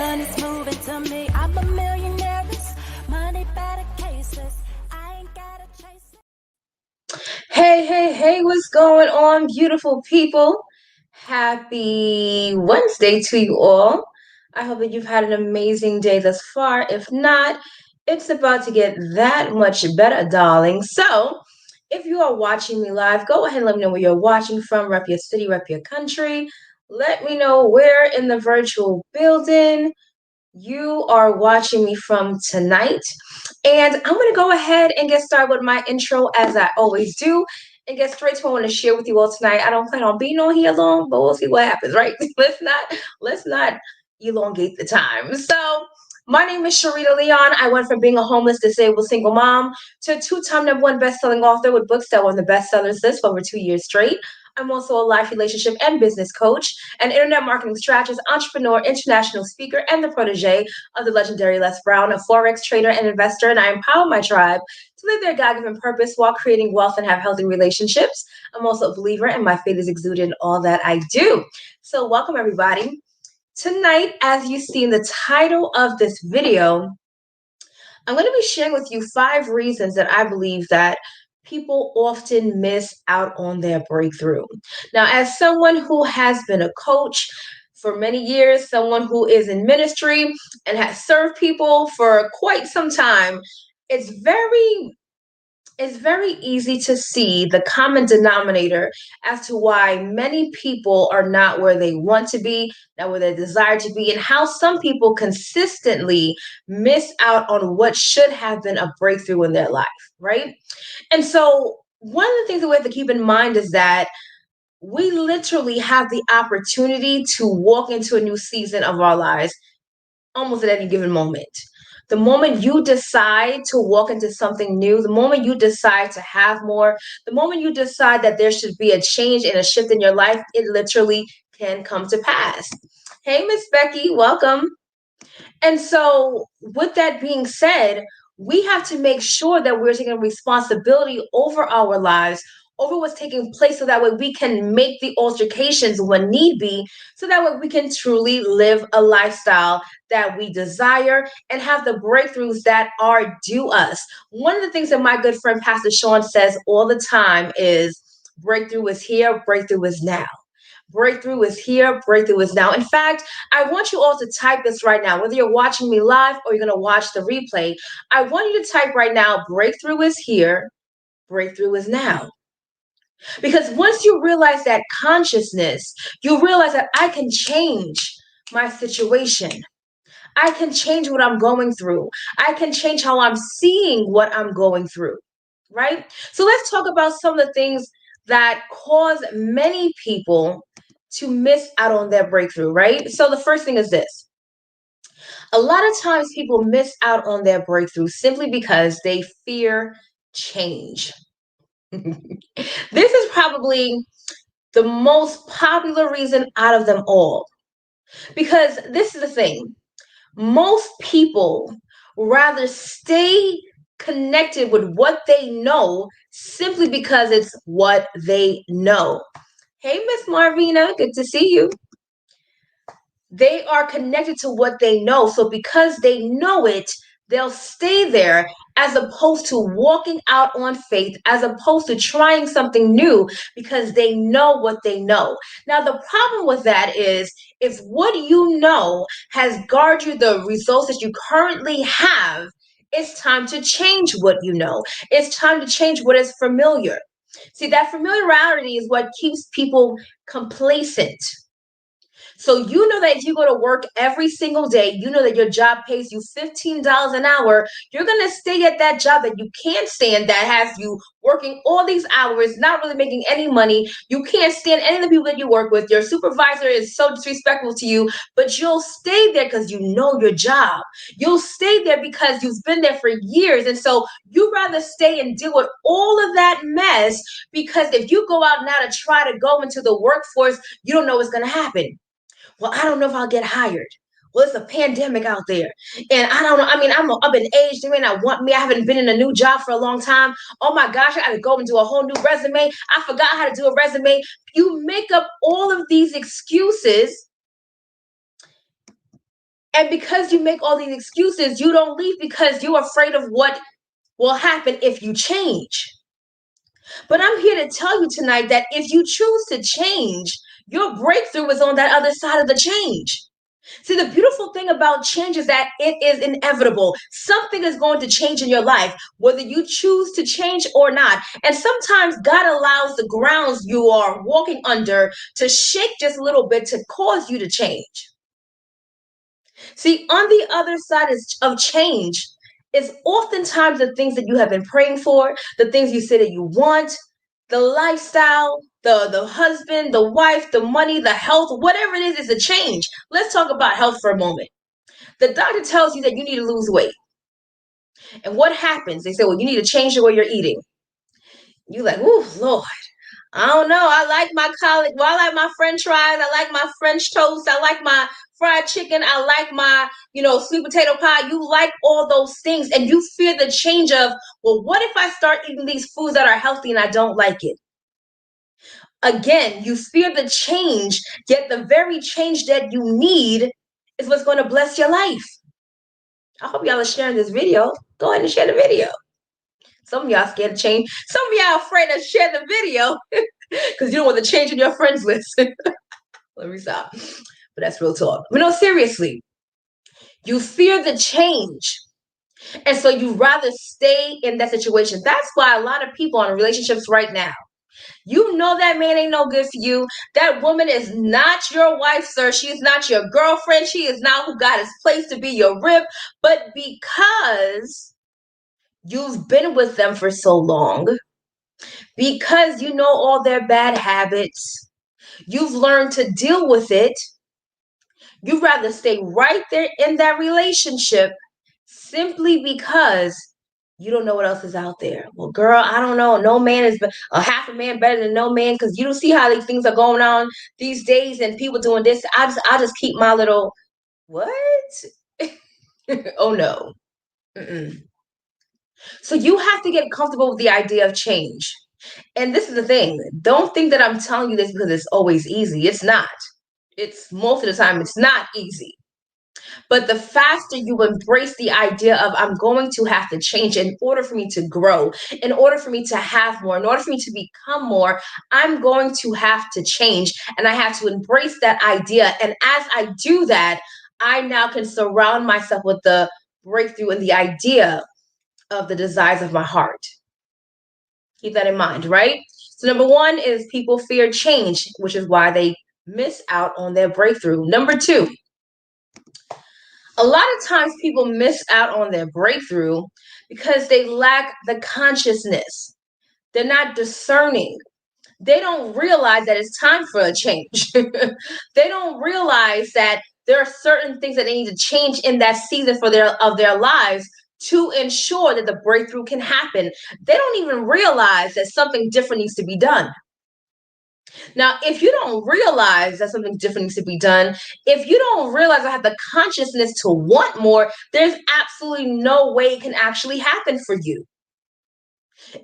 money's moving to me. I'm a millionaire. Money better cases. I ain't gotta chase it. Hey, what's going on, beautiful people? Happy Wednesday to you all. I hope that you've had an amazing day thus far. If not, it's about to get that much better, darling. So, if you are watching me live, go ahead and let me know where you're watching from. Rep your city, rep your country. Let me know where in the virtual building you are watching me from tonight. And I'm going to go ahead and get started with my intro as I always do and get straight to what I want to share with you all tonight. I don't plan on being on here long, but we'll see what happens, right? let's not elongate the time. So my name is Sharita Leon. I went from being a homeless, disabled single mom to a two-time #1 best-selling author with books that were on the bestsellers list for over 2 years straight. I'm also a life, relationship, and business coach, an internet marketing strategist, entrepreneur, international speaker, and the protege of the legendary Les Brown, a forex trader and investor. And I empower my tribe to live their God-given purpose while creating wealth and have healthy relationships. I'm also a believer, and my faith is exuded in all that I do. So, welcome everybody. Tonight, as you see in the title of this video, I'm going to be sharing with you 5 reasons that I believe that people often miss out on their breakthrough. Now, as someone who has been a coach for many years, someone who is in ministry and has served people for quite some time, it's very easy to see the common denominator as to why many people are not where they want to be, not where they desire to be, and how some people consistently miss out on what should have been a breakthrough in their life, right? And so, one of the things that we have to keep in mind is that we literally have the opportunity to walk into a new season of our lives almost at any given moment. The moment you decide to walk into something new, the moment you decide to have more, the moment you decide that there should be a change and a shift in your life, it literally can come to pass. Hey, Miss Becky, welcome. And so, with that being said, we have to make sure that we're taking responsibility over our lives, over what's taking place, so that way we can make the altercations when need be, so that way we can truly live a lifestyle that we desire and have the breakthroughs that are due us. One of the things that my good friend Pastor Sean says all the time is breakthrough is here, breakthrough is now. Breakthrough is here, breakthrough is now. In fact, I want you all to type this right now, whether you're watching me live or you're going to watch the replay. I want you to type right now, breakthrough is here, breakthrough is now. Because once you realize that consciousness, you realize that I can change my situation. I can change what I'm going through. I can change how I'm seeing what I'm going through, right? So let's talk about some of the things that cause many people to miss out on their breakthrough, right? So the first thing is this. A lot of times people miss out on their breakthrough simply because they fear change. This is probably the most popular reason out of them all. Because this is the thing. Most people rather stay connected with what they know simply because it's what they know. Hey, Miss Marvina, good to see you. They are connected to what they know. So because they know it, they'll stay there as opposed to walking out on faith, as opposed to trying something new because they know what they know. Now, the problem with that is if what you know has garnered you the results that you currently have, it's time to change what you know. It's time to change what is familiar. See, that familiarity is what keeps people complacent. So you know that if you go to work every single day, you know that your job pays you $15 an hour. You're going to stay at that job that you can't stand, that has you working all these hours, not really making any money. You can't stand any of the people that you work with. Your supervisor is so disrespectful to you, but you'll stay there because you know your job. You'll stay there because you've been there for years. And so you rather stay and deal with all of that mess, because if you go out now to try to go into the workforce, you don't know what's going to happen. Well, I don't know if I'll get hired. Well, it's a pandemic out there. And I don't know. I mean, I'm up in age. They may not want me. I haven't been in a new job for a long time. Oh my gosh, I got to go and do a whole new resume. I forgot how to do a resume. You make up all of these excuses And because you make all these excuses, you don't leave because you're afraid of what will happen if you change. But I'm here to tell you tonight that if you choose to change, your breakthrough is on that other side of the change. See, the beautiful thing about change is that it is inevitable. Something is going to change in your life, whether you choose to change or not. And sometimes God allows the grounds you are walking under to shake just a little bit to cause you to change. See, on the other side of change is oftentimes the things that you have been praying for, the things you say that you want, the lifestyle, the husband, the wife, the money, the health, whatever it is a change. Let's talk about health for a moment. The doctor tells you that you need to lose weight. And what happens? They say, well, you need to change the way you're eating. You're like, oh, Lord. I don't know. I like my collard. Well, I like my French fries. I like my French toast. I like my fried chicken. I like my, sweet potato pie. You like all those things, and you fear the change of, well, what if I start eating these foods that are healthy and I don't like it? Again, you fear the change, yet the very change that you need is what's going to bless your life. I hope y'all are sharing this video. Go ahead and share the video. Some of y'all scared to change. Some of y'all afraid to share the video because you don't want to change in your friends list. Let me stop. But that's real talk. But no, seriously. You fear the change. And so you rather stay in that situation. That's why a lot of people in relationships right now, you know that man ain't no good for you. That woman is not your wife, sir. She is not your girlfriend. She is not who God has placed to be your rib. But because you've been with them for so long, because you know all their bad habits, you've learned to deal with it, you'd rather stay right there in that relationship simply because you don't know what else is out there. Well, girl, I don't know. No man is a half a man better than no man, because you don't see how these things are going on these days and people doing this. I just keep my little what? Oh no. Mm-mm. So you have to get comfortable with the idea of change. And this is the thing. Don't think that I'm telling you this because it's always easy. It's not. It's most of the time it's not easy. But the faster you embrace the idea of I'm going to have to change in order for me to grow, in order for me to have more, in order for me to become more, I'm going to have to change. And I have to embrace that idea. And as I do that, I now can surround myself with the breakthrough and the idea of the desires of my heart. Keep that in mind, right? So, number one is people fear change, which is why they miss out on their breakthrough. Number two, a lot of times people miss out on their breakthrough because they lack the consciousness. They're not discerning. They don't realize that it's time for a change. They don't realize that there are certain things that they need to change in that season of their lives to ensure that the breakthrough can happen. They don't even realize that something different needs to be done. Now, if you don't realize that something different needs to be done, if you don't realize I have the consciousness to want more, there's absolutely no way it can actually happen for you.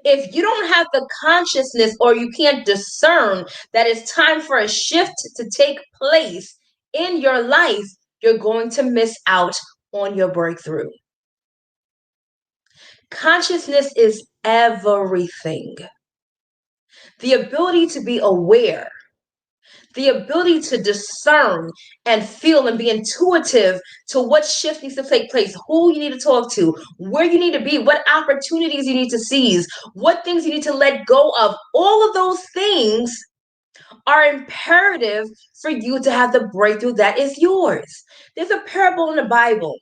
If you don't have the consciousness or you can't discern that it's time for a shift to take place in your life, you're going to miss out on your breakthrough. Consciousness is everything. The ability to be aware, the ability to discern and feel and be intuitive to what shift needs to take place, who you need to talk to, where you need to be, what opportunities you need to seize, what things you need to let go of. All of those things are imperative for you to have the breakthrough that is yours. There's a parable in the Bible,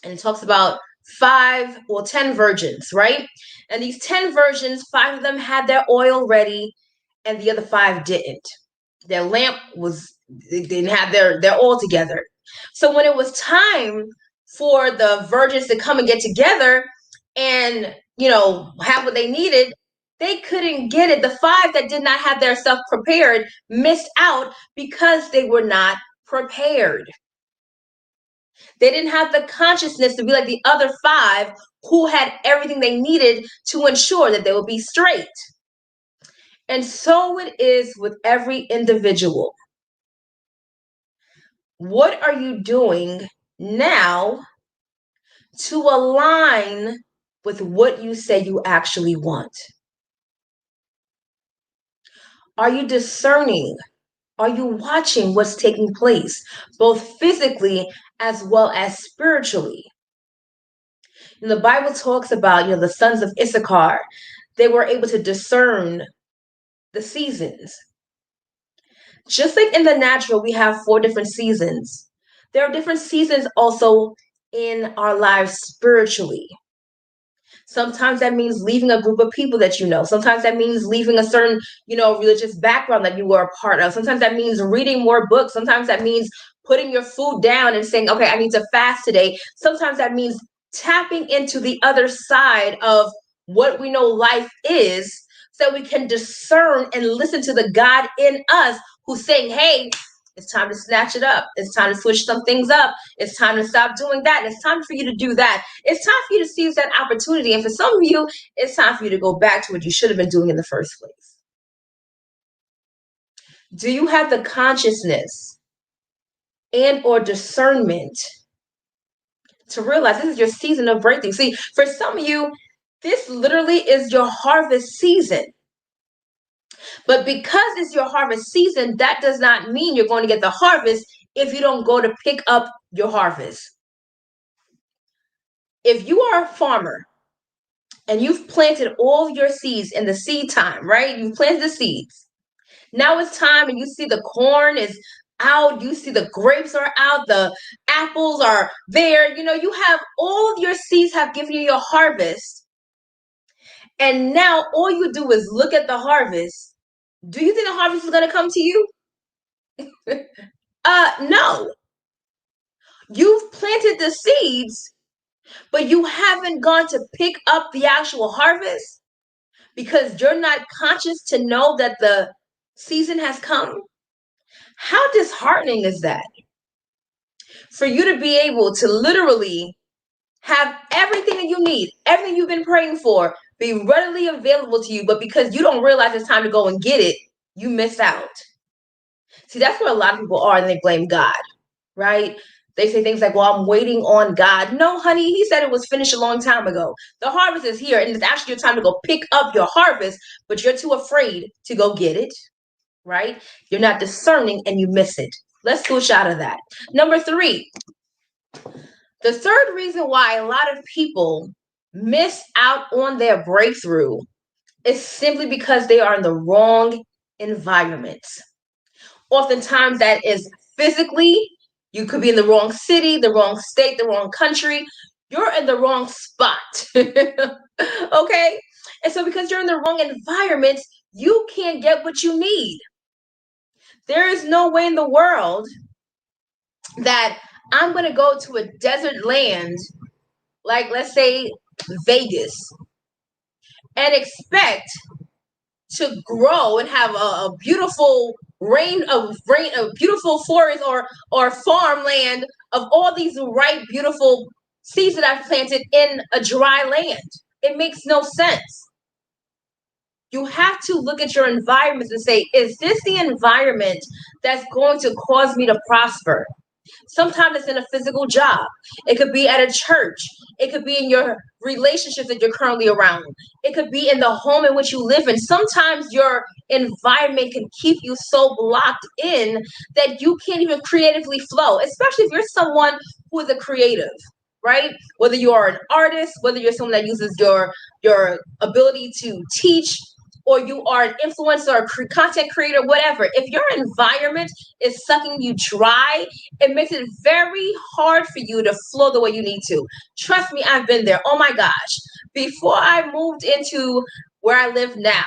and it talks about 10 virgins, right? And these 10 virgins, 5 of them had their oil ready, and the other 5 didn't. Their lamp they didn't have their oil together. So when it was time for the virgins to come and get together and have what they needed, they couldn't get it. The 5 that did not have their stuff prepared missed out because they were not prepared. They didn't have the consciousness to be like the other 5 who had everything they needed to ensure that they would be straight. And so it is with every individual. What are you doing now to align with what you say you actually want? Are you discerning? Are you watching what's taking place, both physically as well as spiritually? And the Bible talks about, the sons of Issachar, they were able to discern the seasons. Just like in the natural, we have 4 different seasons. There are different seasons also in our lives spiritually. Sometimes that means leaving a group of people that you know. Sometimes that means leaving a certain, religious background that you were a part of. Sometimes that means reading more books. Sometimes that means putting your food down and saying, okay, I need to fast today. Sometimes that means tapping into the other side of what we know life is so we can discern and listen to the God in us who's saying, hey, it's time to snatch it up. It's time to switch some things up. It's time to stop doing that. It's time for you to do that. It's time for you to seize that opportunity. And for some of you, it's time for you to go back to what you should have been doing in the first place. Do you have the consciousness and or discernment to realize this is your season of breakthrough? See, for some of you, this literally is your harvest season. But because it's your harvest season, that does not mean you're going to get the harvest if you don't go to pick up your harvest. If you are a farmer and you've planted all your seeds in the seed time, right? You've planted the seeds. Now it's time and you see the corn is out, you see the grapes are out, the apples are there. You have all your seeds have given you your harvest. And now all you do is look at the harvest. Do you think the harvest is going to come to you? No. You've planted the seeds, but you haven't gone to pick up the actual harvest because you're not conscious to know that the season has come. How disheartening is that? For you to be able to literally have everything that you need, everything you've been praying for, be readily available to you, but because you don't realize it's time to go and get it, you miss out. See, that's where a lot of people are, and they blame God, right? They say things like, well, I'm waiting on God. No, honey, he said it was finished a long time ago. The harvest is here, and it's actually your time to go pick up your harvest, but you're too afraid to go get it, right? You're not discerning and you miss it. Let's switch out of that. Number 3, the third reason why a lot of people miss out on their breakthrough is simply because they are in the wrong environment. Oftentimes that is physically. You could be in the wrong city, the wrong state, the wrong country. You're in the wrong spot. Okay? And so because you're in the wrong environment, you can't get what you need. There is no way in the world that I'm going to go to a desert land, like let's say Vegas, and expect to grow and have a beautiful a beautiful forest or farmland of all these ripe, beautiful seeds that I've planted in a dry land. It makes no sense. You have to look at your environment and say, is this the environment that's going to cause me to prosper? Sometimes it's in a physical job. It could be at a church. It could be in your relationships that you're currently around. It could be in the home in which you live in. Sometimes your environment can keep you so blocked in that you can't even creatively flow, especially if you're someone who is a creative, right? Whether you are an artist, whether you're someone that uses your ability to teach, or you are an influencer or content creator, whatever. If your environment is sucking you dry, it makes it very hard for you to flow the way you need to. Trust me, I've been there. Oh my gosh. Before I moved into where I live now,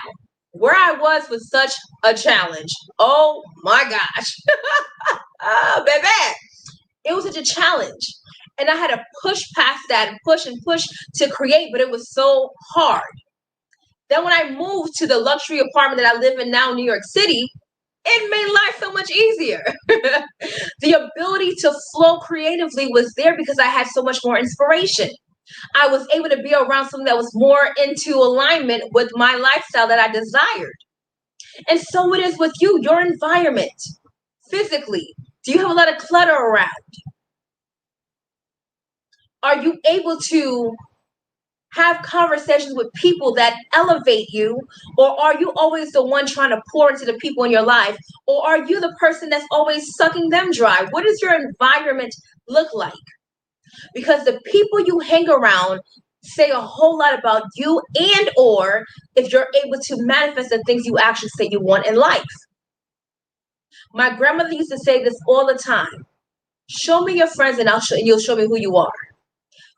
where I was such a challenge. Oh my gosh. Oh, baby. It was such a challenge. And I had to push past that and push to create, but it was so hard. Then when I moved to the luxury apartment that I live in now in New York City, it made life so much easier. The ability to flow creatively was there because I had so much more inspiration. I was able to be around something that was more into alignment with my lifestyle that I desired. And so it is with you, your environment, physically. Do you have a lot of clutter around? Are you able to have conversations with people that elevate you, or are you always the one trying to pour into the people in your life, or are you the person that's always sucking them dry? What does your environment look like? Because the people you hang around say a whole lot about you, and or if you're able to manifest the things you actually say you want in life. My grandmother used to say this all the time: show me your friends and you'll show me who you are.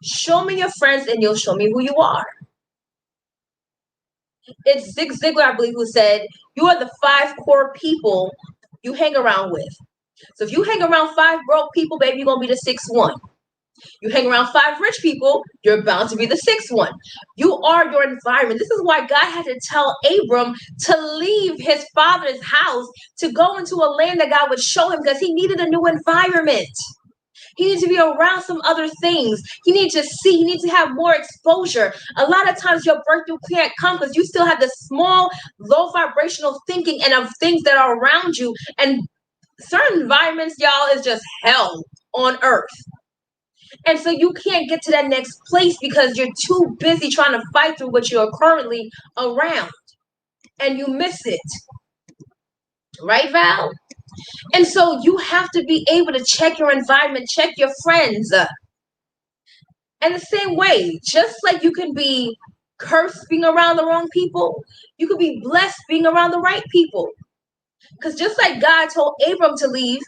Show me your friends and you'll show me who you are. It's Zig Ziglar, I believe, who said, you are the 5 core people you hang around with. So if you hang around 5 broke people, baby, you're going to be the 6th one. You hang around 5 rich people, you're bound to be the 6th one. You are your environment. This is why God had to tell Abram to leave his father's house to go into a land that God would show him, because he needed a new environment. He needs to be around some other things. He needs to see. He needs to have more exposure. A lot of times your breakthrough can't come because you still have the small, low vibrational thinking and of things that are around you. And certain environments, y'all, is just hell on earth. And so you can't get to that next place because you're too busy trying to fight through what you're currently around. And you miss it. Right, Val? And so you have to be able to check your environment, check your friends. And the same way, just like you can be cursed being around the wrong people, you could be blessed being around the right people. Because just like God told Abram to leave,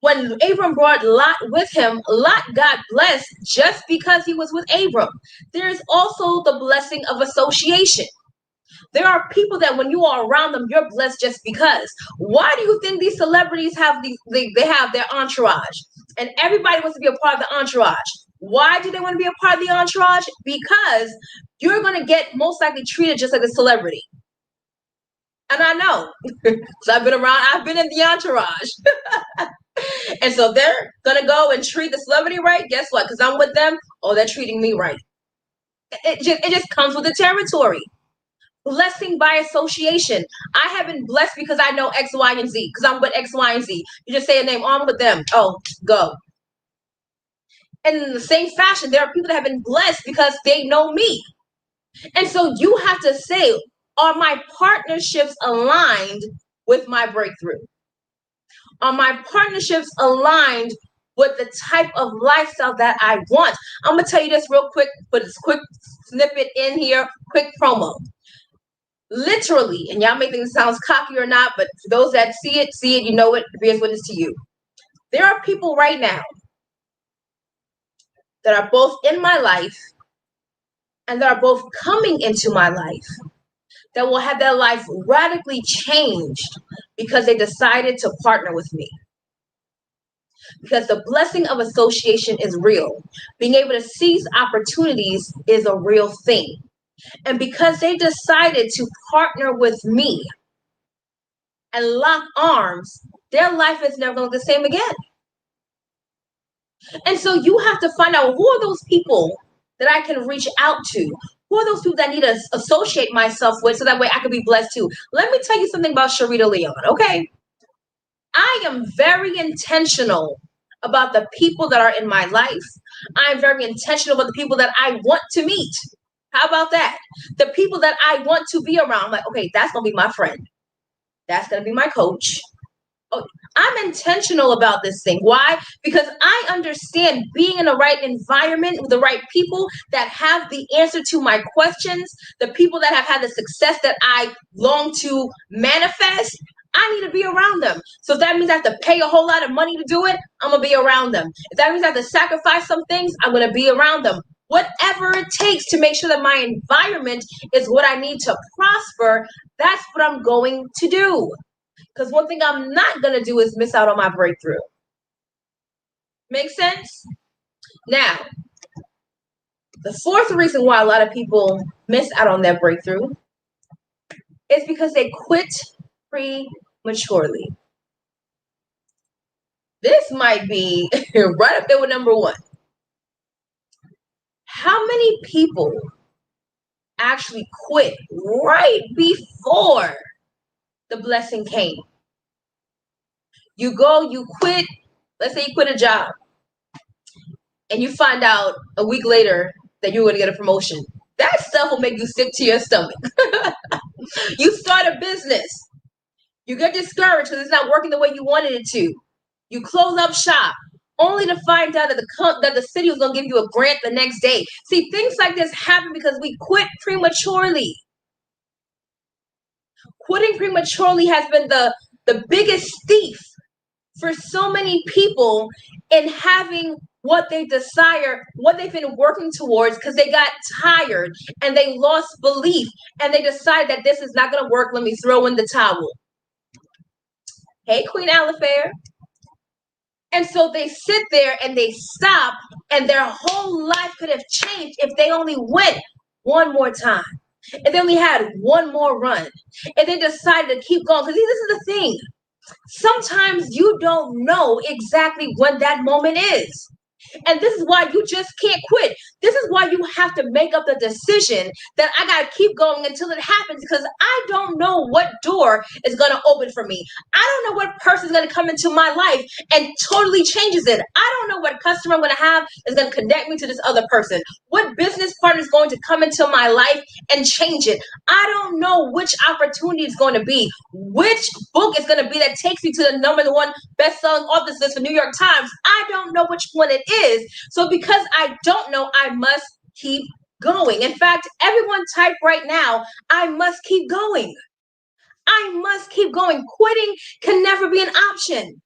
when Abram brought Lot with him, Lot got blessed just because he was with Abram. There is also the blessing of association. There are people that when you are around them, you're blessed just because. Why do you think these celebrities have they have their entourage? And everybody wants to be a part of the entourage. Why do they want to be a part of the entourage? Because you're going to get most likely treated just like a celebrity. And I know, because I've been in the entourage. And so they're going to go and treat the celebrity right. Guess what? Because I'm with them, oh, they're treating me right. It just comes with the territory. Blessing by association. I have been blessed because I know X, Y, and Z. Because I'm with X, Y, and Z. You just say a name, oh, I'm with them. Oh, go. And in the same fashion, there are people that have been blessed because they know me. And so you have to say, are my partnerships aligned with my breakthrough? Are my partnerships aligned with the type of lifestyle that I want? I'm going to tell you this real quick, put this quick snippet in here, quick promo. Literally, and y'all may think it sounds cocky or not, but for those that see it, you know it, bears witness to you. There are people right now that are both in my life and that are both coming into my life that will have their life radically changed because they decided to partner with me. Because the blessing of association is real. Being able to seize opportunities is a real thing. And because they decided to partner with me and lock arms, their life is never going to look the same again. And so you have to find out, who are those people that I can reach out to? Who are those people that I need to associate myself with so that way I can be blessed too? Let me tell you something about Sharita Leon, okay? I am very intentional about the people that are in my life. I'm very intentional about the people that I want to meet. How about that? The people that I want to be around. I'm like, okay, that's going to be my friend. That's going to be my coach. Oh, I'm intentional about this thing. Why? Because I understand being in the right environment with the right people that have the answer to my questions, the people that have had the success that I long to manifest. I need to be around them. So if that means I have to pay a whole lot of money to do it, I'm going to be around them. If that means I have to sacrifice some things, I'm going to be around them. Whatever it takes to make sure that my environment is what I need to prosper, that's what I'm going to do. Because one thing I'm not going to do is miss out on my breakthrough. Make sense? Now, the fourth reason why a lot of people miss out on their breakthrough is because they quit prematurely. This might be right up there with number one. How many people actually quit right before the blessing came? You go, you quit. Let's say you quit a job and you find out a week later that you're going to get a promotion. That stuff will make you sick to your stomach. You start a business. You get discouraged because it's not working the way you wanted it to. You close up shop only to find out that the city was going to give you a grant the next day. See, things like this happen because we quit prematurely. Quitting prematurely has been the biggest thief for so many people in having what they desire, what they've been working towards, because they got tired and they lost belief and they decide that this is not going to work. Let me throw in the towel. Hey, Queen Alifair. And so they sit there and they stop, and their whole life could have changed if they only went one more time. If they only had one more run. If they decided to keep going. Because this is the thing. Sometimes you don't know exactly when that moment is. And this is why you just can't quit. This is why you have to make up the decision that I got to keep going until it happens, because I don't know what door is going to open for me. I don't know what person is going to come into my life and totally changes it. I don't know what customer I'm going to have is going to connect me to this other person. What business partner is going to come into my life and change it. I don't know which opportunity is going to be, which book is going to be that takes me to the #1 best-selling authors list for New York Times. I don't know which one it is. So because I don't know, I must keep going. In fact, everyone type right now, I must keep going. I must keep going. Quitting can never be an option.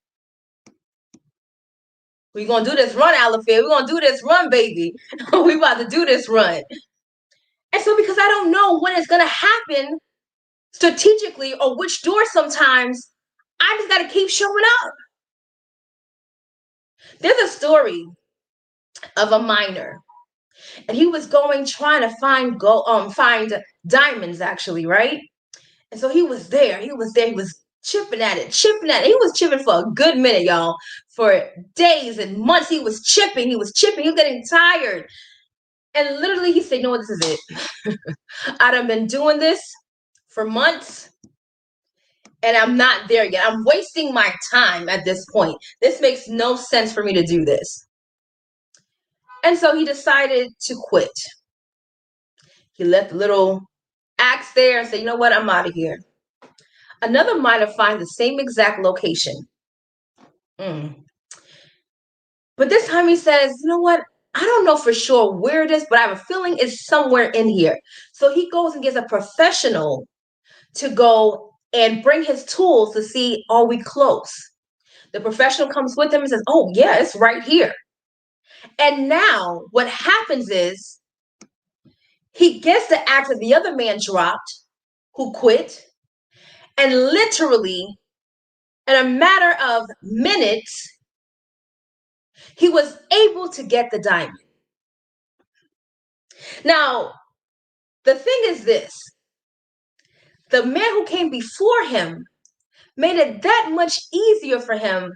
We're going to do this run, Alafia. We're going to do this run, baby. We're about to do this run. And so because I don't know when it's going to happen strategically or which door sometimes, I just got to keep showing up. There's a story of a miner, and he was trying to find diamonds, actually, right? And so he was he was chipping at it. He was chipping for a good minute, y'all. For days and months, he was chipping, he was getting tired. And literally he said, you know what, this is it. I done been doing this for months, and I'm not there yet. I'm wasting my time at this point. This makes no sense for me to do this. And so he decided to quit. He left the little axe there and said, you know what, I'm out of here. Another miner finds the same exact location. But this time he says, you know what, I don't know for sure where it is, but I have a feeling it's somewhere in here. So he goes and gets a professional to go and bring his tools to see, are we close? The professional comes with him and says, oh yeah, it's right here. And now what happens is he gets the axe that the other man dropped, who quit, and literally in a matter of minutes, he was able to get the diamond. Now, the thing is this. The man who came before him made it that much easier for him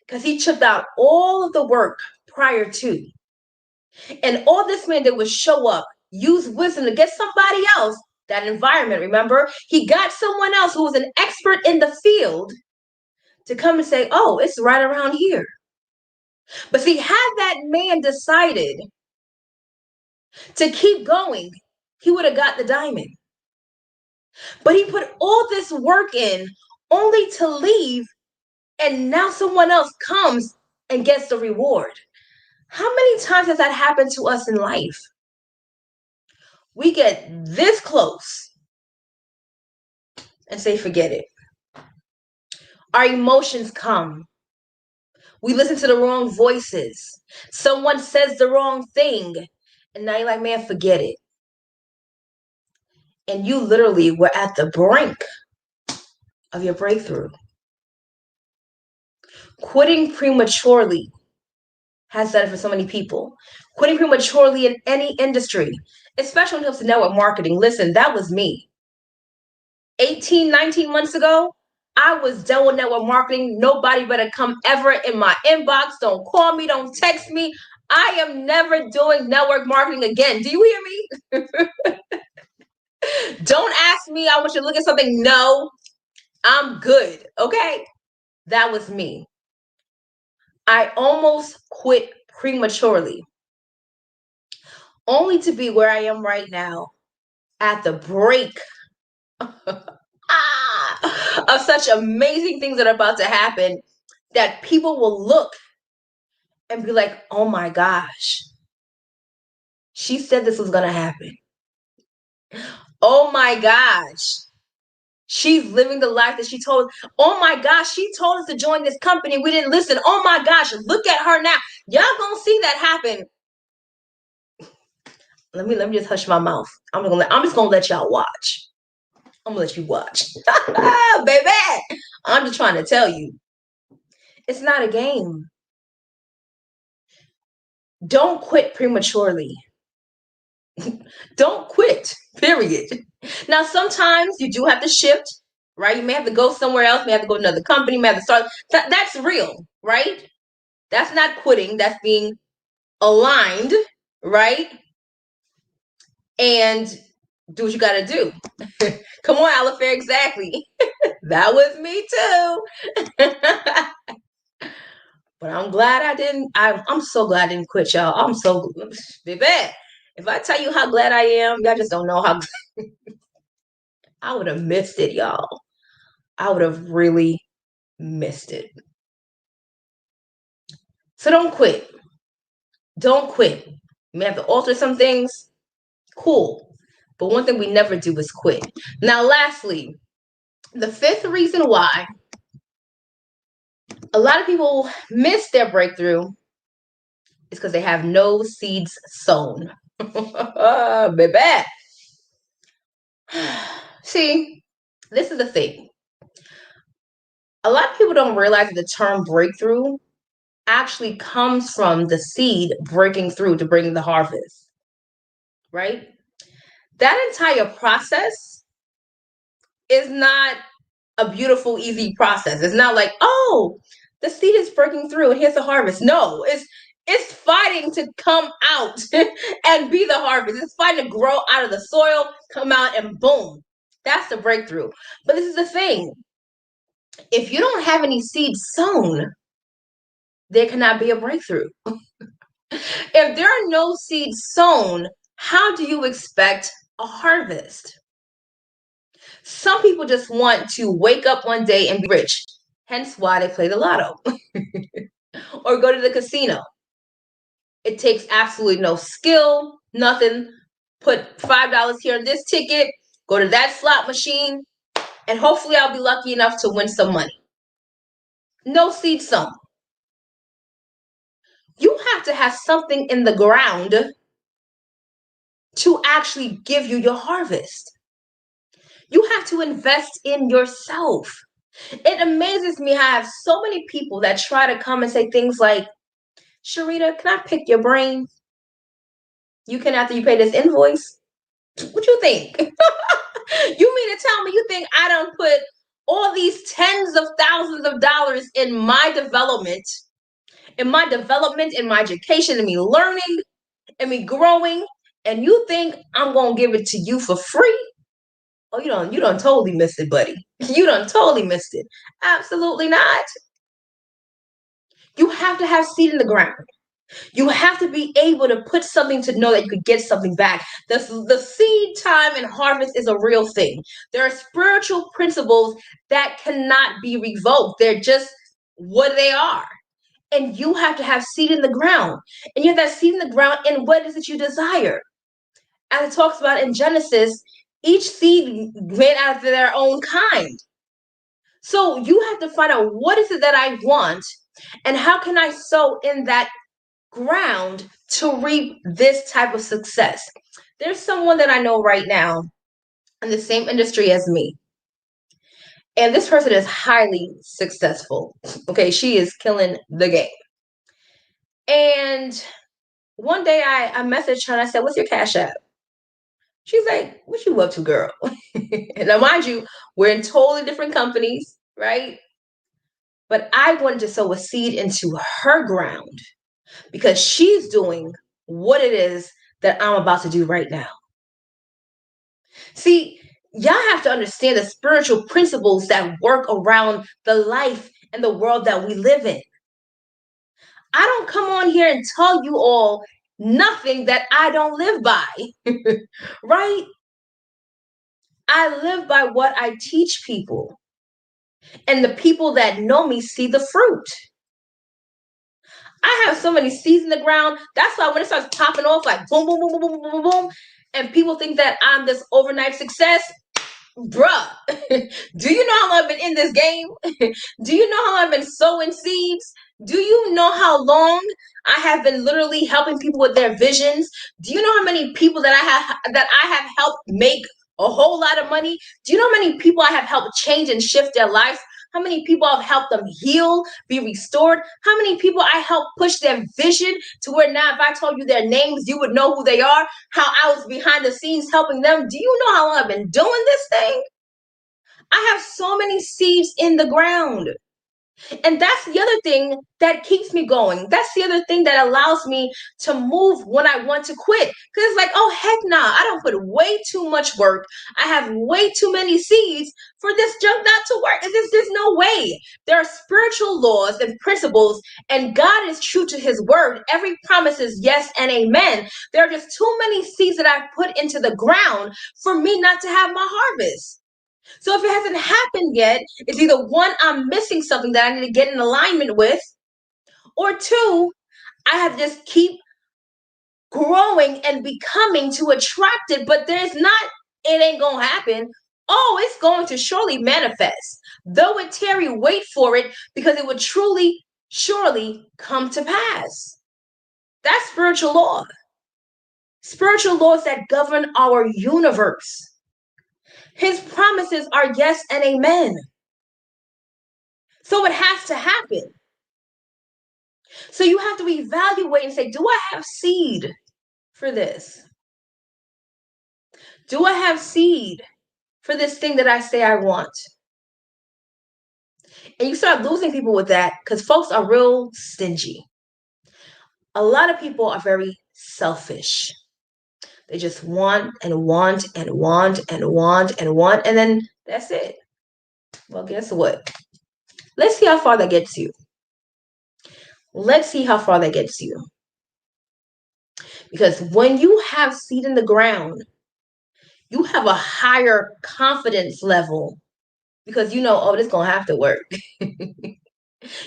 because he chipped out all of the work prior to. And all this man did was show up, use wisdom to get somebody else, that environment, remember? He got someone else who was an expert in the field to come and say, oh, it's right around here. But see, had that man decided to keep going, he would have got the diamond. But he put all this work in only to leave, and now someone else comes and gets the reward. How many times has that happened to us in life? We get this close and say, forget it. Our emotions come. We listen to the wrong voices. Someone says the wrong thing, and now you're like, man, forget it. And you literally were at the brink of your breakthrough. Quitting prematurely has done it for so many people. Quitting prematurely in any industry, especially when it comes to network marketing. Listen, that was me. 18, 19 months ago, I was done with network marketing. Nobody better come ever in my inbox. Don't call me. Don't text me. I am never doing network marketing again. Do you hear me? Don't ask me, I want you to look at something. No, I'm good. Okay? That was me. I almost quit prematurely. only to be where I am right now at the break of such amazing things that are about to happen that people will look and be like, oh my gosh, she said this was going to happen. Oh my gosh, she's living the life that she told us. Oh my gosh, she told us to join this company. We didn't listen. Oh my gosh, look at her now. Y'all gonna see that happen. Let me just hush my mouth. I'm just gonna let y'all watch. I'm gonna let you watch. Baby, I'm just trying to tell you. It's not a game. Don't quit prematurely. Don't quit, period. Now, sometimes you do have to shift, right? You may have to go somewhere else, may have to go to another company, may have to start. That's real, right? That's not quitting, that's being aligned, right? And do what you gotta do. Come on, Alifair, exactly. That was me too. But I'm glad I didn't. I'm so glad I didn't quit, y'all. I'm so baby. If I tell you how glad I am, y'all just don't know how. I would have missed it, y'all. I would have really missed it. So don't quit. Don't quit. You may have to alter some things. Cool. But one thing we never do is quit. Now, lastly, the fifth reason why a lot of people miss their breakthrough is because they have no seeds sown. Baby. See, this is the thing. A lot of people don't realize that the term breakthrough actually comes from the seed breaking through to bring the harvest, right? That entire process is not a beautiful, easy process. It's not like, oh, the seed is breaking through and here's the harvest. No, it's fighting to come out and be the harvest. It's fighting to grow out of the soil, come out, and boom. That's the breakthrough. But this is the thing. If you don't have any seeds sown, there cannot be a breakthrough. If there are no seeds sown, how do you expect a harvest? Some people just want to wake up one day and be rich, hence why they play the lotto or go to the casino. It takes absolutely no skill, nothing. Put $5 here on this ticket, go to that slot machine, and hopefully I'll be lucky enough to win some money. No seed sown. You have to have something in the ground to actually give you your harvest. You have to invest in yourself. It amazes me how I have so many people that try to come and say things like, Sharita, can I pick your brain? You can after you pay this invoice? What you think? You mean to tell me you think I don't put all these tens of thousands of dollars in my development, in my education, in me learning, in me growing, and you think I'm gonna give it to you for free? Oh, you don't totally missed it, buddy. You done totally missed it. Absolutely not. You have to have seed in the ground. You have to be able to put something to know that you could get something back. The seed time and harvest is a real thing. There are spiritual principles that cannot be revoked. They're just what they are. And you have to have seed in the ground. And you have that seed in the ground in what is it you desire. As it talks about in Genesis, each seed made out of their own kind. So you have to find out what is it that I want and how can I sow in that ground to reap this type of success. There's someone that I know right now in the same industry as me. And this person is highly successful. Okay, she is killing the game. And one day I messaged her and I said, what's your cash app? She's like, what you up to, girl? And now, mind you, we're in totally different companies, right? But I wanted to sow a seed into her ground because she's doing what it is that I'm about to do right now. See, y'all have to understand the spiritual principles that work around the life and the world that we live in. I don't come on here and tell you all nothing that I don't live by. Right? I live by what I teach people. And the people that know me see the fruit. I have so many seeds in the ground. That's why when it starts popping off like boom, boom, boom, boom, boom, boom, boom, and people think that I'm this overnight success, bruh, do you know how long I've been in this game? Do you know how I've been sowing seeds? Do you know how long I have been literally helping people with their visions? Do you know how many people that I have helped make a whole lot of money? Do you know how many people I have helped change and shift their lives? How many people I've helped them heal, be restored? How many people I helped push their vision to where now if I told you their names, you would know who they are? How I was behind the scenes helping them. Do you know how long I've been doing this thing? I have so many seeds in the ground. And that's the other thing that keeps me going. That's the other thing that allows me to move when I want to quit. Because it's like, oh, heck nah, I don't put way too much work. I have way too many seeds for this junk not to work. There's no way. There are spiritual laws and principles, and God is true to his word. Every promise is yes and amen. There are just too many seeds that I've put into the ground for me not to have my harvest. So if it hasn't happened yet, it's either one, I'm missing something that I need to get in alignment with, or two, I have to just keep growing and becoming to attract it. But there's not, it ain't gonna happen. Oh, it's going to surely manifest. Though it tarry, wait for it, because it would truly, surely come to pass. That's spiritual law. Spiritual laws that govern our universe. His promises are yes and amen. So it has to happen. So you have to evaluate and say, do I have seed for this? Do I have seed for this thing that I say I want? And you start losing people with that because folks are real stingy. A lot of people are very selfish. They just want and want and want and want and want, and then that's it. Well, guess what? Let's see how far that gets you. Let's see how far that gets you. Because when you have seed in the ground, you have a higher confidence level because you know, oh, this is going to have to work.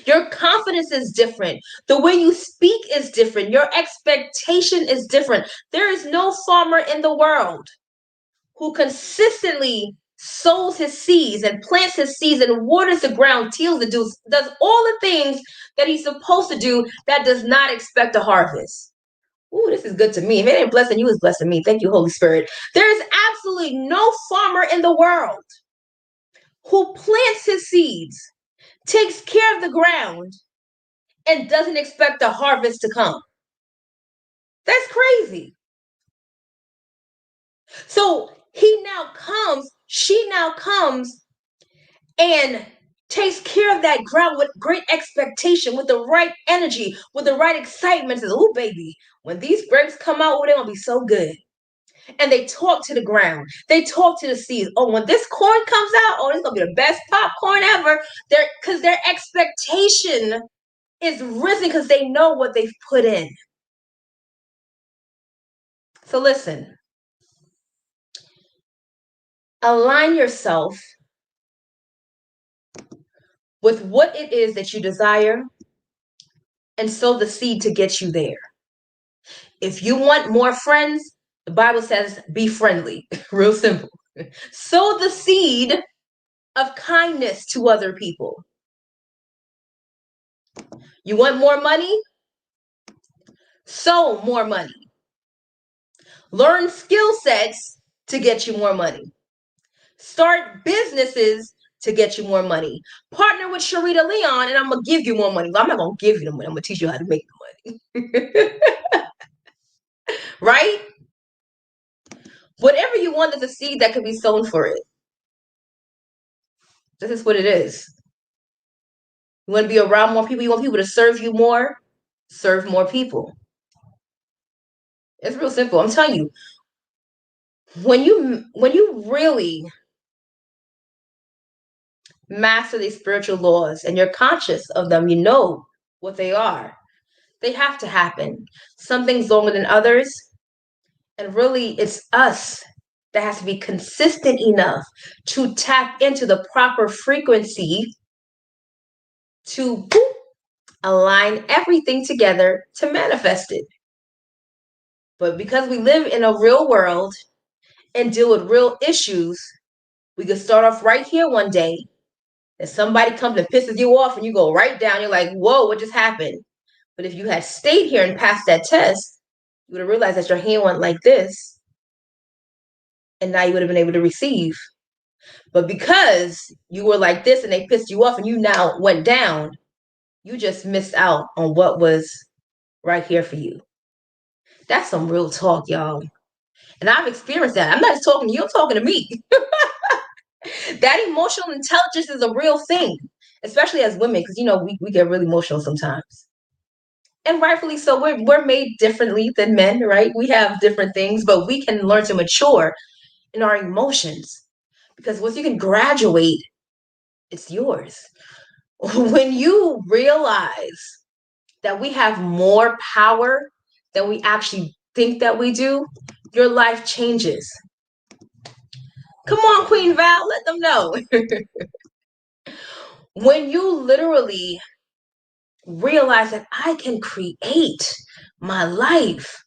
Your confidence is different. The way you speak is different. Your expectation is different. There is no farmer in the world who consistently sows his seeds and plants his seeds and waters the ground, tills the dew, does all the things that he's supposed to do that does not expect a harvest. Ooh, this is good to me. If it ain't blessing you, it's blessing me. Thank you, Holy Spirit. There is absolutely no farmer in the world who plants his seeds, takes care of the ground, and doesn't expect a harvest to come. That's crazy. So she now comes and takes care of that ground with great expectation, with the right energy, with the right excitement. Says, oh, baby, when these grapes come out, oh, they're going to be so good. And they talk to the ground. They talk to the seeds. Oh, when this corn comes out, oh, it's going to be the best popcorn ever. Because their expectation is risen because they know what they've put in. So listen, align yourself with what it is that you desire and sow the seed to get you there. If you want more friends, the Bible says be friendly. Real simple. Sow the seed of kindness to other people. You want more money? Sow more money. Learn skill sets to get you more money. Start businesses to get you more money. Partner with Sharita Leon, and I'm going to give you more money. Well, I'm not going to give you the money. I'm going to teach you how to make the money. Right? Whatever you want is a seed that could be sown for it. This is what it is. You want to be around more people? You want people to serve you more? Serve more people. It's real simple. I'm telling you, when you really master these spiritual laws and you're conscious of them, you know what they are. They have to happen. Some things longer than others. And really, it's us that has to be consistent enough to tap into the proper frequency to align everything together to manifest it. But because we live in a real world and deal with real issues, we could start off right here one day and somebody comes and pisses you off and you go right down. You're like, whoa, what just happened? But if you had stayed here and passed that test, you would have realized that your hand went like this, and now you would have been able to receive. But because you were like this and they pissed you off and you now went down, you just missed out on what was right here for you. That's some real talk, y'all. And I've experienced that. I'm not just talking to you, I'm talking to me. That emotional intelligence is a real thing, especially as women, because, we get really emotional sometimes. And rightfully so, we're made differently than men, right? We have different things, but we can learn to mature in our emotions. Because once you can graduate, it's yours. When you realize that we have more power than we actually think that we do, your life changes. Come on, Queen Val, let them know. When you literally realize that I can create my life,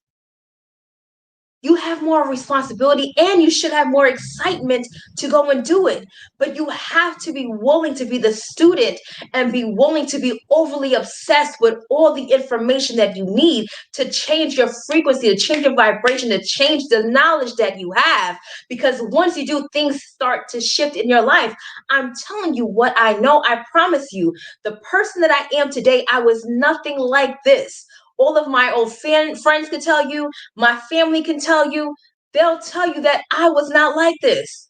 you have more responsibility and you should have more excitement to go and do it. But you have to be willing to be the student and be willing to be overly obsessed with all the information that you need to change your frequency, to change your vibration, to change the knowledge that you have. Because once you do, things start to shift in your life. I'm telling you what I know. I promise you, the person that I am today, I was nothing like this. All of my old friends can tell you, my family can tell you, they'll tell you that I was not like this.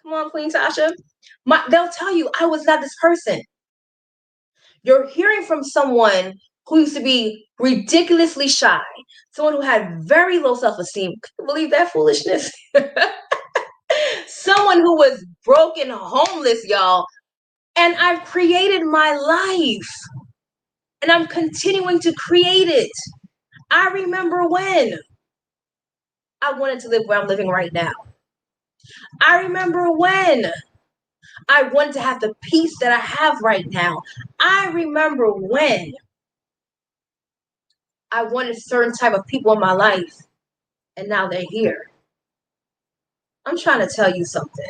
Come on, Queen Tasha. They'll tell you I was not this person. You're hearing from someone who used to be ridiculously shy, someone who had very low self-esteem. Can you believe that foolishness? Someone who was broken, homeless, y'all. And I've created my life. And I'm continuing to create it. I remember when I wanted to live where I'm living right now. I remember when I wanted to have the peace that I have right now. I remember when I wanted certain type of people in my life, and now they're here. I'm trying to tell you something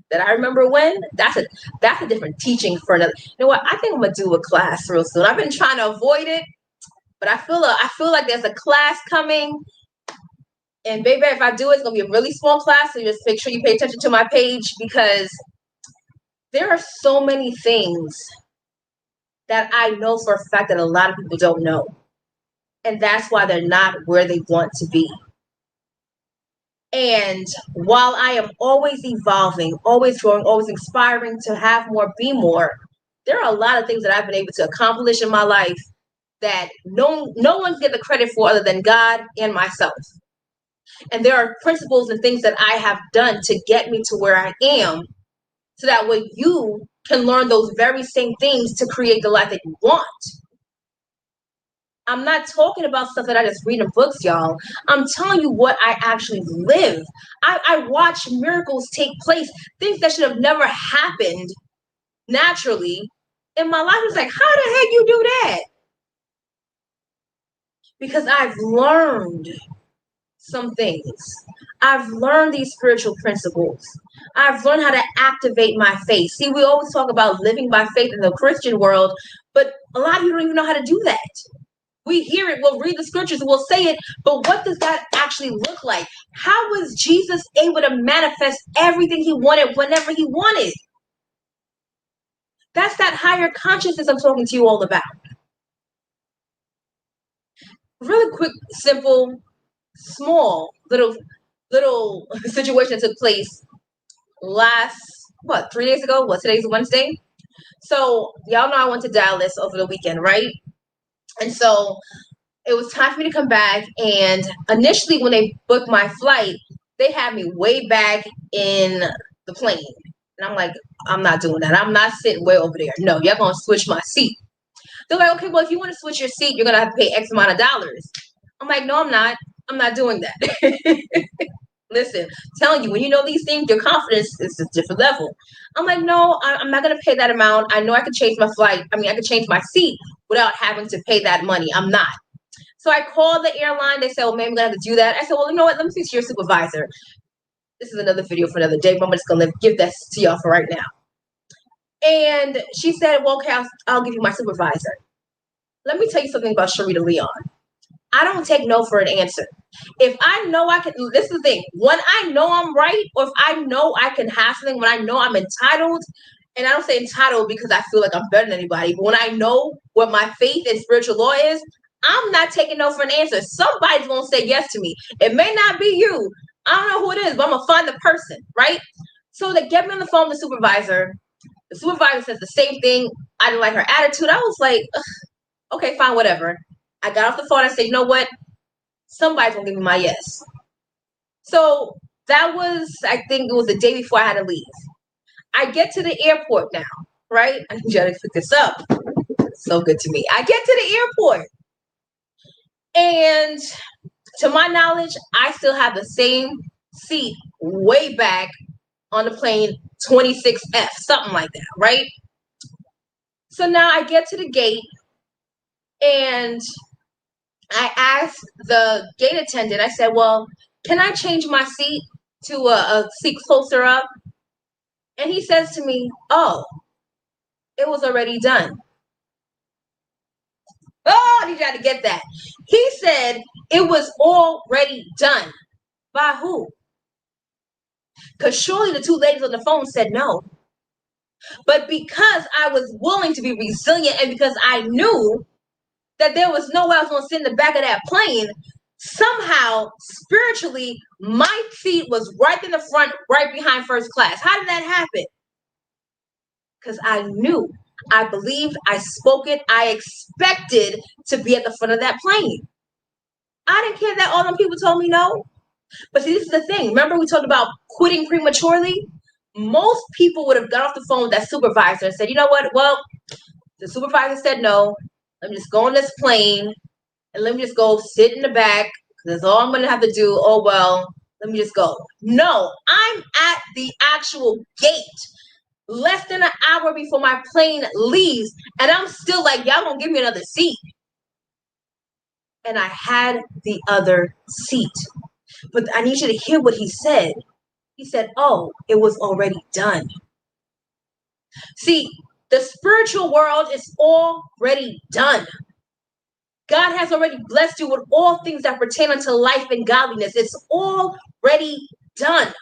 that I remember when. That's a different teaching for another. You know what? I think I'm gonna do a class real soon. I've been trying to avoid it, but I feel like there's a class coming. And baby, if I do it, it's gonna be a really small class. So just make sure you pay attention to my page, because there are so many things that I know for a fact that a lot of people don't know. And that's why they're not where they want to be. And while I am always evolving, always growing, always inspiring to have more, be more, there are a lot of things that I've been able to accomplish in my life that no one can get the credit for other than God and myself. And there are principles and things that I have done to get me to where I am, so that way you can learn those very same things to create the life that you want. I'm not talking about stuff that I just read in books, y'all. I'm telling you what I actually live. I watch miracles take place, things that should have never happened naturally in my life. It's like, how the heck you do that? Because I've learned some things. I've learned these spiritual principles. I've learned how to activate my faith. See, we always talk about living by faith in the Christian world, but a lot of you don't even know how to do that. We hear it, we'll read the scriptures, we'll say it, but what does that actually look like? How was Jesus able to manifest everything he wanted whenever he wanted? That's that higher consciousness I'm talking to you all about. Really quick, simple, small, little situation that took place last, 3 days ago? Today's Wednesday. So y'all know I went to Dallas over the weekend, right? And so it was time for me to come back. And initially, when they booked my flight, they had me way back in the plane. And I'm like, I'm not doing that. I'm not sitting way over there. No, y'all gonna switch my seat. They're like, okay, well, if you want to switch your seat, you're gonna have to pay X amount of dollars. I'm like, no, I'm not. I'm not doing that. Listen, telling you, when you know these things, your confidence is a different level. I'm like, no, I'm not gonna pay that amount. I know I could change my flight. I mean, I could change my seat without having to pay that money. I'm not. So I called the airline. They said, well, maybe I'm gonna have to do that. I said, well, you know what? Let me speak to your supervisor. This is another video for another day, but I'm just gonna give that to y'all for right now. And she said, well, okay, I'll give you my supervisor. Let me tell you something about Sharita Leon. I don't take no for an answer. If I know I can, this is the thing. When I know I'm right, or if I know I can have something, when I know I'm entitled, and I don't say entitled because I feel like I'm better than anybody, but when I know what my faith and spiritual law is, I'm not taking no for an answer. Somebody's gonna say yes to me. It may not be you. I don't know who it is, but I'm gonna find the person, right? So they get me on the phone with the supervisor. The supervisor says the same thing. I didn't like her attitude. I was like, okay, fine, whatever. I got off the phone. I said, you know what? Somebody's gonna give me my yes. So that was, I think it was the day before I had to leave. I get to the airport now, right? I need you to pick this up. It's so good to me. I get to the airport, and to my knowledge, I still have the same seat way back on the plane 26F, something like that, right? So now I get to the gate, and I asked the gate attendant, I said, well, can I change my seat to a seat closer up? And he says to me, oh, it was already done. Oh, I need y'all to get that. He said it was already done. By who? Because surely the two ladies on the phone said no. But because I was willing to be resilient and because I knew that there was no way I was going to sit in the back of that plane, somehow, spiritually, my seat was right in the front, right behind first class. How did that happen? Because I knew, I believed, I spoke it, I expected to be at the front of that plane. I didn't care that all them people told me no. But see, this is the thing. Remember we talked about quitting prematurely? Most people would have got off the phone with that supervisor and said, you know what? Well, the supervisor said no. Let me just go on this plane and let me just go sit in the back. That's all I'm going to have to do. Oh, well, let me just go. No, I'm at the actual gate less than an hour before my plane leaves. And I'm still like, y'all gonna give me another seat. And I had the other seat. But I need you to hear what he said. He said, oh, it was already done. See, the spiritual world is already done. God has already blessed you with all things that pertain unto life and godliness. It's already done.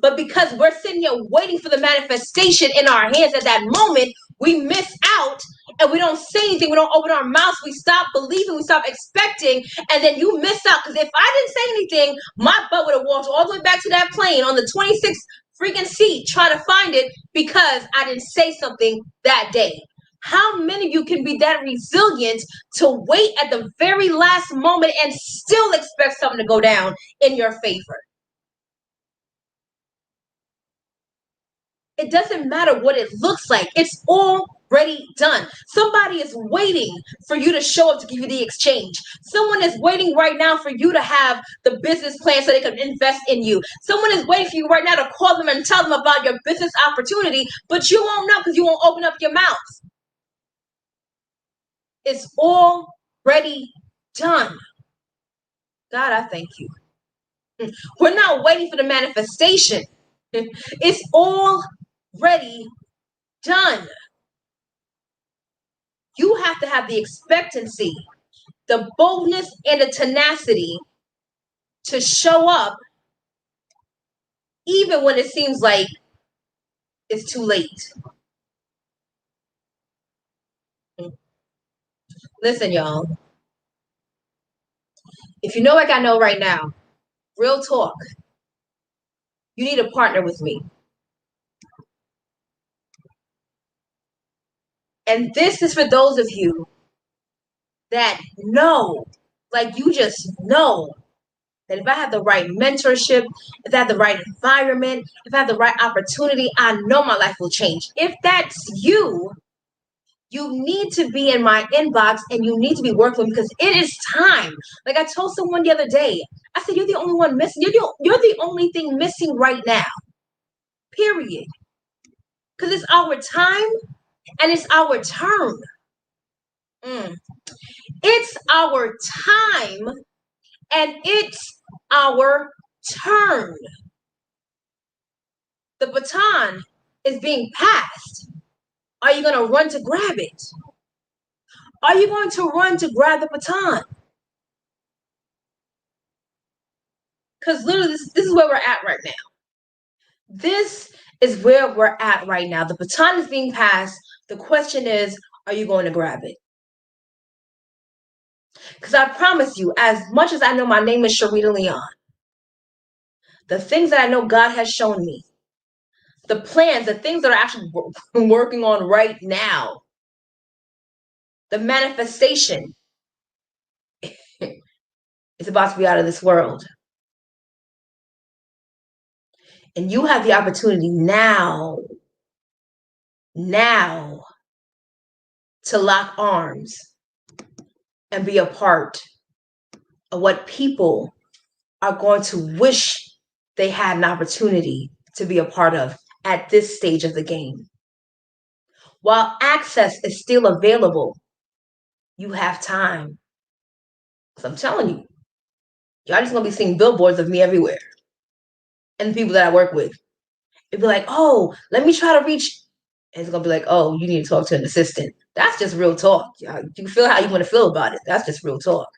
But because we're sitting here waiting for the manifestation in our hands at that moment, we miss out and we don't say anything. We don't open our mouths. We stop believing. We stop expecting. And then you miss out. Because if I didn't say anything, my butt would have walked all the way back to that plane on the 26th freaking seat trying to find it because I didn't say something that day. How many of you can be that resilient to wait at the very last moment and still expect something to go down in your favor? It doesn't matter what it looks like. It's already done. Somebody is waiting for you to show up to give you the exchange. Someone is waiting right now for you to have the business plan so they can invest in you. Someone is waiting for you right now to call them and tell them about your business opportunity, but you won't know because you won't open up your mouth. It's already done. God, I thank you. We're not waiting for the manifestation. It's already done. You have to have the expectancy, the boldness, and the tenacity to show up even when it seems like it's too late. Listen, y'all. If you know like I know right now, real talk, you need to partner with me. And this is for those of you that know, like you just know, that if I have the right mentorship, if I have the right environment, if I have the right opportunity, I know my life will change. If that's you, You need to be in my inbox and you need to be working with me because it is time. Like I told someone the other day, I said, you're the only one missing. You're the only thing missing right now. Period. Because it's our time and it's our turn. It's our time and it's our turn. The baton is being passed. Are you going to run to grab it? Are you going to run to grab the baton? Because literally, this is where we're at right now. This is where we're at right now. The baton is being passed. The question is, are you going to grab it? Because I promise you, as much as I know my name is Sharita Leon, the things that I know God has shown me, the plans, the things that are actually working on right now, the manifestation is about to be out of this world. And you have the opportunity now to lock arms and be a part of what people are going to wish they had an opportunity to be a part of at this stage of the game. While access is still available, you have time. Because I'm telling you, y'all just going to be seeing billboards of me everywhere. And the people that I work with. It'd be like, oh, let me try to reach. And it's going to be like, oh, you need to talk to an assistant. That's just real talk. You feel how you want to feel about it. That's just real talk.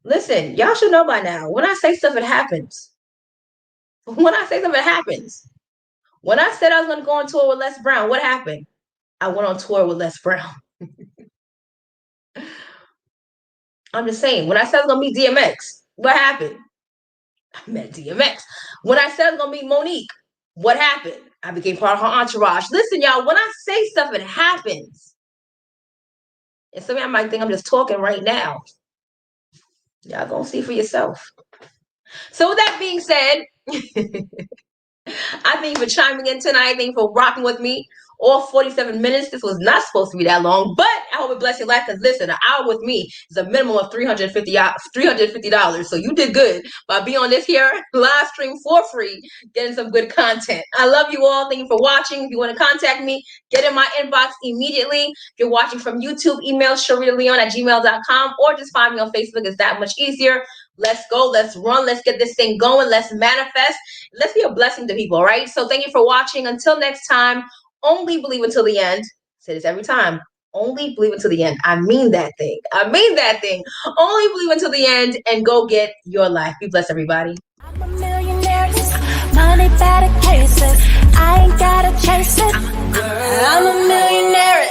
Listen, y'all should know by now. When I say stuff, it happens. When I say stuff, it happens. When I said I was going to go on tour with Les Brown, what happened? I went on tour with Les Brown. I'm just saying, when I said I was going to meet DMX, what happened? I met DMX. When I said I was going to meet Monique, what happened? I became part of her entourage. Listen, y'all, when I say stuff, it happens. And some of y'all might think I'm just talking right now. Y'all gonna see for yourself. So with that being said, I thank you for chiming in tonight. Thank you for rocking with me all 47 minutes. This was not supposed to be that long, but I hope it bless your life because listen, an hour with me is a minimum of $350. So you did good by being on this here live stream for free, getting some good content. I love you all. Thank you for watching. If you want to contact me, get in my inbox immediately. If you're watching from YouTube, email SharitaLeon@gmail.com or just find me on Facebook. It's that much easier. Let's go. Let's run. Let's get this thing going. Let's manifest. Let's be a blessing to people, all right? So thank you for watching. Until next time, only believe until the end. I say this every time. Only believe until the end. I mean that thing. I mean that thing. Only believe until the end and go get your life. Be blessed, everybody. I'm a millionaire, money better cases. I ain't gotta chase it. I'm a millionaire.